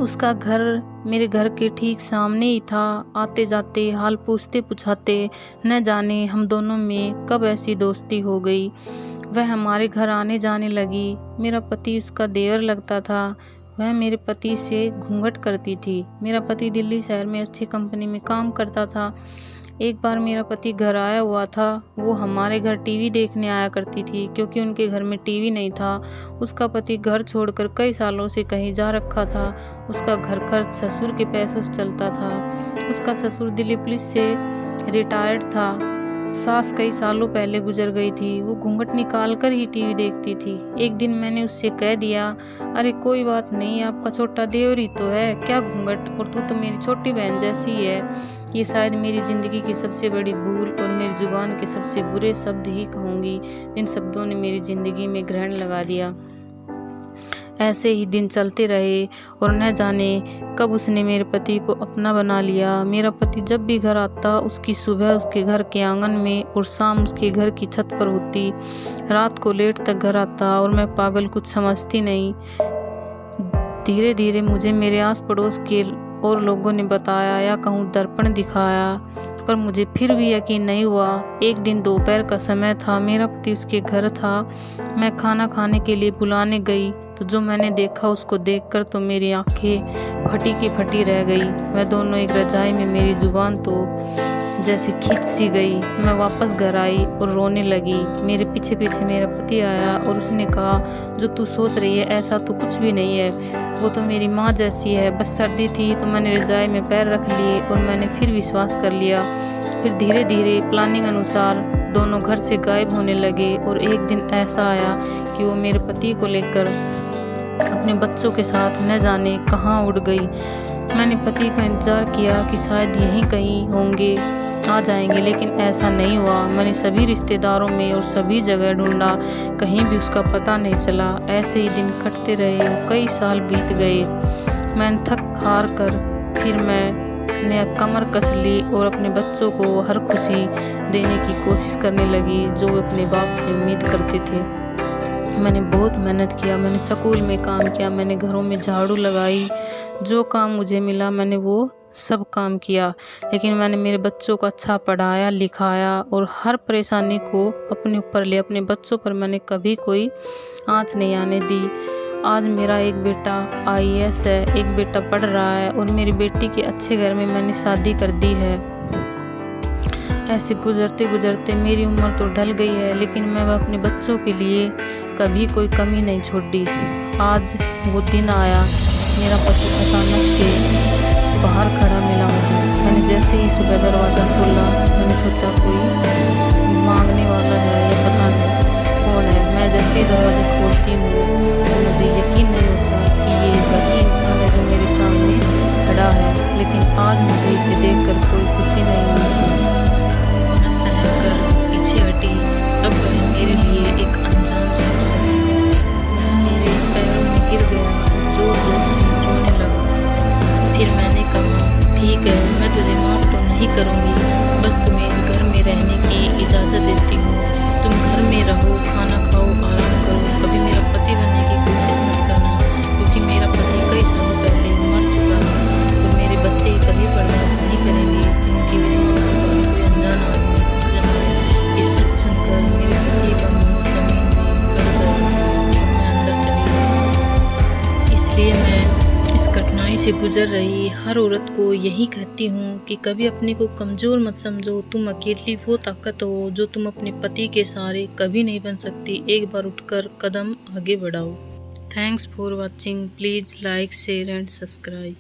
उसका घर मेरे घर के ठीक सामने ही था। आते जाते हाल पूछते पुछाते न जाने हम दोनों में कब ऐसी दोस्ती हो गई। वह हमारे घर आने जाने लगी। मेरा पति उसका देवर लगता था। वह मेरे पति से घूंघट करती थी। मेरा पति दिल्ली शहर में अच्छी कंपनी में काम करता था। एक बार मेरा पति घर आया हुआ था। वो हमारे घर टीवी देखने आया करती थी, क्योंकि उनके घर में टीवी नहीं था। उसका पति घर छोड़कर कई सालों से कहीं जा रखा था। उसका घर खर्च ससुर के पैसों से चलता था। उसका ससुर दिल्ली पुलिस से रिटायर्ड था। सास कई सालों पहले गुजर गई थी। वो घूंघट निकाल कर ही टीवी देखती थी। एक दिन मैंने उससे कह दिया, अरे कोई बात नहीं, आपका छोटा देवर ही तो है, क्या घूंघट, और तू तो मेरी छोटी बहन जैसी है। ये शायद मेरी ज़िंदगी की सबसे बड़ी भूल और मेरी जुबान के सबसे बुरे शब्द ही कहूँगी। इन शब्दों ने मेरी ज़िंदगी में ग्रहण लगा दिया। ऐसे ही दिन चलते रहे और न जाने कब उसने मेरे पति को अपना बना लिया। मेरा पति जब भी घर आता, उसकी सुबह उसके घर के आंगन में और शाम उसके घर की छत पर होती। रात को लेट तक घर आता और मैं पागल कुछ समझती नहीं। धीरे धीरे मुझे मेरे आस पड़ोस के और लोगों ने बताया या कहूँ दर्पण दिखाया, पर मुझे फिर भी यकीन नहीं हुआ। एक दिन दोपहर का समय था। मेरा पति उसके घर था। मैं खाना खाने के लिए बुलाने गई तो जो मैंने देखा उसको देखकर तो मेरी आंखें फटी की फटी रह गई। वह दोनों एक रजाई में, मेरी जुबान तो जैसे खींच सी गई। मैं वापस घर आई और रोने लगी। मेरे पीछे पीछे मेरा पति आया और उसने कहा, जो तू सोच रही है ऐसा तो कुछ भी नहीं है, वो तो मेरी माँ जैसी है। बस सर्दी थी तो मैंने रजाई में पैर रख लिए और मैंने फिर विश्वास कर लिया। फिर धीरे धीरे प्लानिंग अनुसार दोनों घर से गायब होने लगे और एक दिन ऐसा आया कि वो मेरे पति को लेकर अपने बच्चों के साथ न जाने कहाँ उड़ गई। मैंने पति का इंतज़ार किया कि शायद यहीं कहीं होंगे, आ जाएंगे, लेकिन ऐसा नहीं हुआ। मैंने सभी रिश्तेदारों में और सभी जगह ढूंढा, कहीं भी उसका पता नहीं चला। ऐसे ही दिन कटते रहे और कई साल बीत गए। मैंने थक हार कर फिर मैंने कमर कस ली और अपने बच्चों को हर खुशी देने की कोशिश करने लगी जो वे अपने बाप से उम्मीद करते थे। मैंने बहुत मेहनत किया। मैंने स्कूल में काम किया, मैंने घरों में झाड़ू लगाई, जो काम मुझे मिला मैंने वो सब काम किया। लेकिन मैंने मेरे बच्चों को अच्छा पढ़ाया लिखाया और हर परेशानी को अपने ऊपर लिया। अपने बच्चों पर मैंने कभी कोई आँच नहीं आने दी। आज मेरा एक बेटा IAS है, एक बेटा पढ़ रहा है और मेरी बेटी के अच्छे घर में मैंने शादी कर दी है। ऐसे गुजरते गुजरते मेरी उम्र तो ढल गई है, लेकिन मैं अपने बच्चों के लिए कभी कोई कमी नहीं छोड़ी। आज वो दिन आया, मेरा पति अचानक से बाहर खड़ा मिला मुझे। मैंने जैसे ही सुबह दरवाज़ा खोला, मैंने सोचा कोई मांगने वाला है या पता नहीं कौन है। मैं जैसे ही दरवाज़ा खोलती हूँ तो मुझे यकीन नहीं होता कि ये वही इंसान है जो मेरे सामने खड़ा है। लेकिन आज मुझे इसे देखकर कोई खुशी नहीं हुई। मैं सहम कर पीछे हटी। अब वह मेरे लिए एक अनजान शख्स है। मैं मेरे पैरों में गिर गया, जोर जोर से रोने लगा। फिर मैंने कहा, ठीक है, मैं तुझे माफ़ तो नहीं करूँगी, बस तुम्हें इस घर में रहने की इजाज़त देती हूँ। तुम घर में रहो, खाना खाओ, आराम करो, कभी मेरा पति बनने की कोशिश मत करना, क्योंकि मेरा पति कई सालों पहले मर चुका है और मेरे बच्चे कभी बर्दाश्त नहीं करेंगे उनकी विधवा होकर कोई अनजान आदमी आ जाए। ये सब सुनकर मेरे पति का मुँह जमीन में गड़ गया और मैं अंदर चली गई। इसलिए मैं इस कठिनाई से गुजर रही हर औरत को यही कहती हूँ कि कभी अपने को कमज़ोर मत समझो। तुम अकेली वो ताकत हो जो तुम अपने पति के सहारे कभी नहीं बन सकती। एक बार उठकर कदम आगे बढ़ाओ। Thanks for watching. Please like, share and subscribe.